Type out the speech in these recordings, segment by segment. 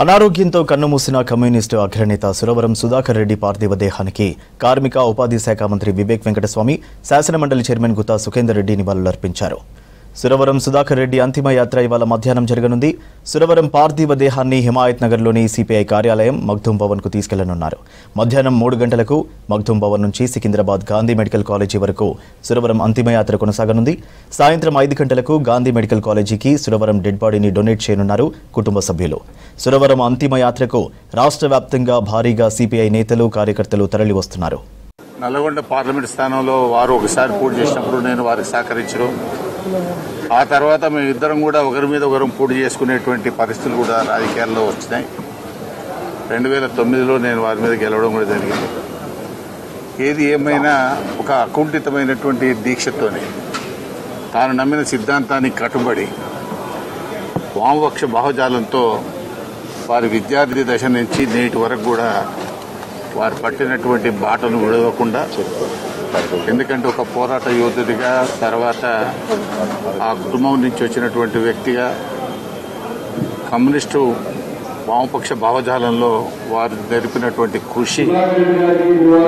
అనారోగ్యంతో కన్నుమూసిన కమ్యూనిస్టు అగ్రనేత సురవరం సుధాకర్ రెడ్డి పార్థివ దేహానికి కార్మిక ఉపాధి శాఖ మంత్రి వివేక్ వెంకటస్వామి, శాసనమండలి చైర్మన్ గుత్తా సుఖేందర్ రెడ్డి నివాళులర్పించారు. సురవరం సుధాకర్ రెడ్డి అంతిమ యాత్ర ఇవాళ మధ్యాహ్నం జరగనుంది. సురవరం పార్థివ దేహాన్ని హిమాయత్ నగర్లోని సిపిఐ కార్యాలయం మగ్ధూం భవన్కు తీసుకెళ్లనున్నారు. మధ్యాహ్నం 3 గంటలకు మగ్ధూం భవన్ నుంచి సికింద్రాబాద్ గాంధీ మెడికల్ కాలేజీ వరకు సురవరం అంతిమయాత్ర కొనసాగనుంది. సాయంత్రం 5 గంటలకు గాంధీ మెడికల్ కాలేజీకి సురవరం డెడ్ బాడీని డొనేట్ చేయనున్నారు కుటుంబ సభ్యులు. సురవరం అంతిమయాత్రకు రాష్ట్ర వ్యాప్తంగా భారీగా సిపిఐ నేతలు, కార్యకర్తలు తరలివస్తున్నారు. నల్గొండ పార్లమెంట్ స్థానంలో వారు ఒకసారి పోటీ చేసినప్పుడు నేను వారికి సహకరించడం, ఆ తర్వాత మేమిద్దరం కూడా ఒకరి మీద ఒకరు పోటీ చేసుకునేటువంటి పరిస్థితులు కూడా రాజకీయాల్లో వచ్చినాయి. 2009లో నేను వారి మీద గెలవడం కూడా జరిగింది. ఏది ఏమైనా ఒక అకుంఠితమైనటువంటి దీక్షతోనే తాను నమ్మిన సిద్ధాంతానికి కట్టుబడి వామపక్ష భావజాలంతో వారి విద్యార్థి దశ నుంచి నేటి వరకు కూడా వారు పట్టినటువంటి బాటను విడవకుండా, ఎందుకంటే ఒక పోరాట యోధుడిగా, తర్వాత ఆ కుటుంబం నుంచి వచ్చినటువంటి వ్యక్తిగా కమ్యూనిస్టు వామపక్ష భావజాలంలో వారు జరిపినటువంటి కృషి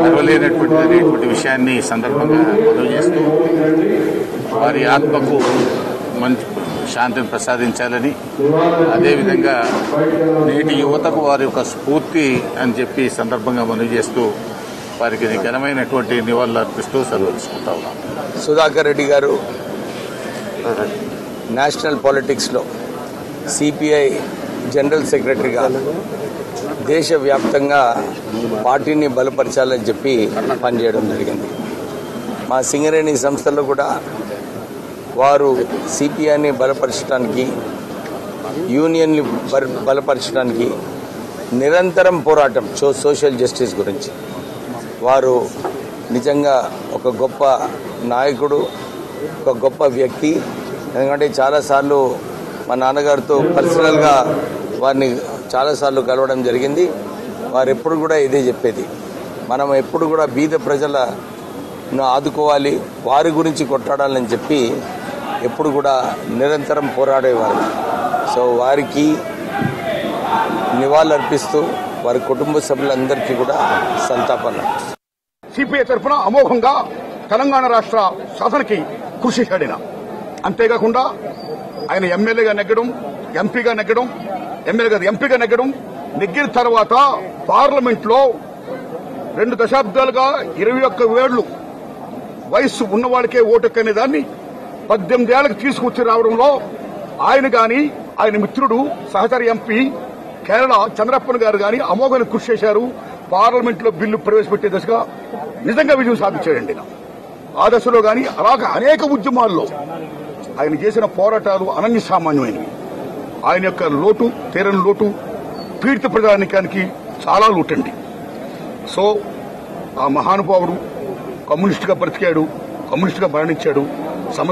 మరవలేనటువంటి విషయాన్ని సందర్భంగా మనవి చేస్తూ వారి ఆత్మకు మంచి శాంతిని ప్రసాదించాలని, అదేవిధంగా నేటి యువతకు వారి యొక్క స్ఫూర్తి అని చెప్పి సందర్భంగా మనవి చేస్తూ వారికి ఘనమైనటువంటి నివాళులు అర్పిస్తూ సెలవు తీసుకుంటా ఉన్నాం. సుధాకర్ రెడ్డి గారు నేషనల్ పాలిటిక్స్లో సిపిఐ జనరల్ సెక్రటరీగా దేశవ్యాప్తంగా పార్టీని బలపరచాలని చెప్పి పనిచేయడం జరిగింది. మా సింగరేణి సంస్థలో కూడా వారు సిపిఐని బలపరచడానికి, యూనియన్ని బలపరచడానికి నిరంతరం పోరాటం సోషల్ జస్టిస్ గురించి. వారు నిజంగా ఒక గొప్ప నాయకుడు, ఒక గొప్ప వ్యక్తి. ఎందుకంటే చాలాసార్లు మా నాన్నగారితో పర్సనల్గా వారిని చాలాసార్లు కలవడం జరిగింది. వారు ఎప్పుడు కూడా ఇదే చెప్పేది, మనం ఎప్పుడు కూడా బీద ప్రజలను ఆదుకోవాలి, వారి గురించి కొట్లాడాలని చెప్పి ఎప్పుడు కూడా నిరంతరం పోరాడేవారు. సో వారికి నివాళులర్పిస్తూ వారి కుటుంబ సభ్యులందరికీ కూడా సంతాపన. సిపిఐ తరఫున అమోఘంగా తెలంగాణ రాష్ట్ర సాధనకి కృషి చేయడం, అంతేకాకుండా ఆయన ఎమ్మెల్యేగా నెగ్గడం, ఎంపీగా నెగ్గడం, ఎంపీగా నెగ్గడం, నెగ్గిన తర్వాత పార్లమెంట్లో 2 దశాబ్దాలుగా 21 ఏళ్లు వయస్సు ఉన్నవాడికే ఓటెక్కనే దాన్ని 18 ఏళ్లకు తీసుకొచ్చి రావడంలో ఆయన గాని, ఆయన మిత్రుడు సహచర ఎంపీ కేరళ చంద్రప్పన్ గారు గాని అమోఘాన్ని కృషి చేశారు. పార్లమెంట్ లో బిల్లు ప్రవేశపెట్టే దశగా నిజంగా విజయం సాధించాడండి. ఆ దశలో గాని అలాగే అనేక ఉద్యమాల్లో ఆయన చేసిన పోరాటాలు అనన్య సామాన్యమైనవి. ఆయన యొక్క లోటు, తీరని లోటు పీడిత ప్రజానికానికి చాలా లోటండి. సో ఆ మహానుభావుడు కమ్యూనిస్టుగా బ్రతికాడు, కమ్యూనిస్టుగా మరణించాడు.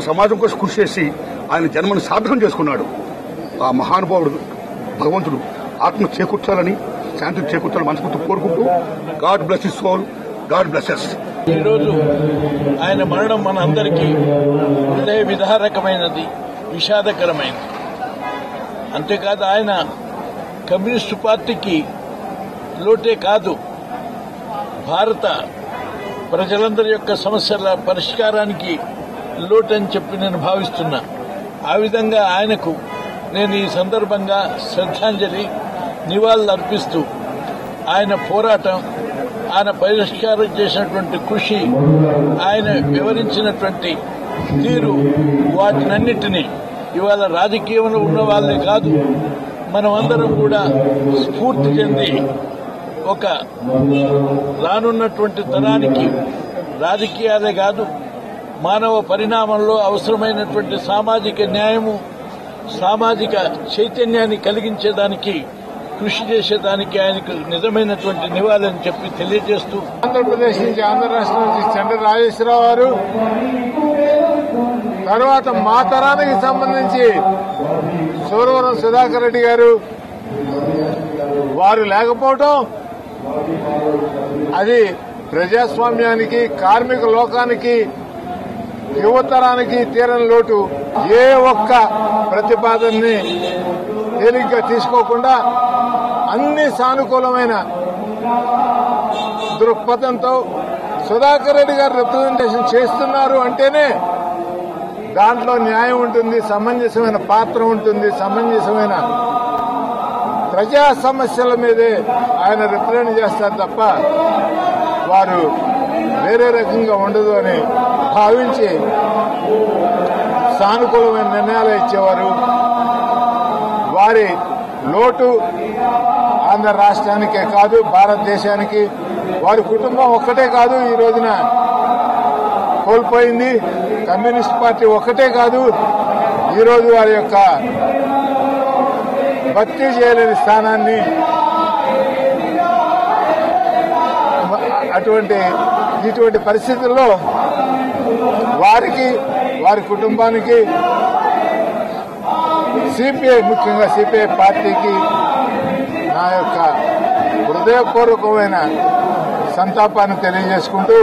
సమాజం కోసం కృషి చేసి ఆయన జన్మను సార్థకం చేసుకున్నాడు. ఆ మహానుభావుడు భగవంతుడు ఆత్మ చేకూర్చాలని, శాంతిని చేకూర్చాలని మనస్ఫూర్తి కోరుకుంటూ God bless his soul, God bless us. ఈరోజు ఆయన మరణం మన అందరికీ హృదయ విదారకమైనది, విషాదకరమైనది. అంతేకాదు ఆయన కమ్యూనిస్టు పార్టీకి లోటే కాదు, భారత ప్రజలందరి యొక్క సమస్యల పరిష్కారానికి లోటని చెప్పి నేను భావిస్తున్నా. ఆ విధంగా ఆయనకు నేను ఈ సందర్భంగా శ్రద్ధాంజలి, నివాళులు అర్పిస్తూ ఆయన పోరాటం, ఆయన పరిష్కారం చేసినటువంటి కృషి, ఆయన వివరించినటువంటి తీరు, వాటినన్నిటినీ ఇవాళ రాజకీయంలో ఉన్న వాళ్ళే కాదు, మనమందరం కూడా స్ఫూర్తి చెంది ఒక రానున్నటువంటి తరానికి రాజకీయాలే కాదు, మానవ పరిణామంలో అవసరమైనటువంటి సామాజిక న్యాయము, సామాజిక చైతన్యాన్ని కలిగించేదానికి, కృషి చేసేదానికి ఆయనకు నిజమైనటువంటి నివాళని చెప్పి తెలియజేస్తూ, ఆంధ్రప్రదేశ్ నుంచి, ఆంధ్ర రాష్ట్రం నుంచి చంద్ర రాజేశ్వరరావు గారు, తర్వాత మా తరానికి సంబంధించి సురవరం సుధాకర్ రెడ్డి గారు, వారు లేకపోవడం అది ప్రజాస్వామ్యానికి, కార్మిక లోకానికి, యువతరానికి తీరని లోటు. ఏ ఒక్క ప్రతిపాదనని తేలిగ్గా తీసుకోకుండా అన్ని సానుకూలమైన దృక్పథంతో సుధాకర్ రెడ్డి గారు రిప్రజెంటేషన్ చేస్తున్నారు అంటేనే దాంట్లో న్యాయం ఉంటుంది, సమంజసమైన పాత్ర ఉంటుంది, సమంజసమైన ప్రజా సమస్యల మీదే ఆయన రిప్రజెంట్ చేస్తారు తప్ప వారు వేరే రకంగా ఉండదు అని భావించి సానుకూలమైన నిర్ణయాలు ఇచ్చేవారు. వారి లోటు ఆంధ్ర రాష్ట్రానికే కాదు, భారతదేశానికి, వారి కుటుంబం ఒక్కటే కాదు ఈ రోజున కోల్పోయింది. కమ్యూనిస్ట్ పార్టీ ఒక్కటే కాదు ఈరోజు వారి యొక్క భర్తీ చేయలేని స్థానాన్ని ఇటువంటి పరిస్థితుల్లో వారికి, వారి కుటుంబానికి, సిపిఐ, ముఖ్యంగా సిపిఐ పార్టీకి నా యొక్క హృదయపూర్వకమైన సంతాపాన్ని తెలియజేసుకుంటూ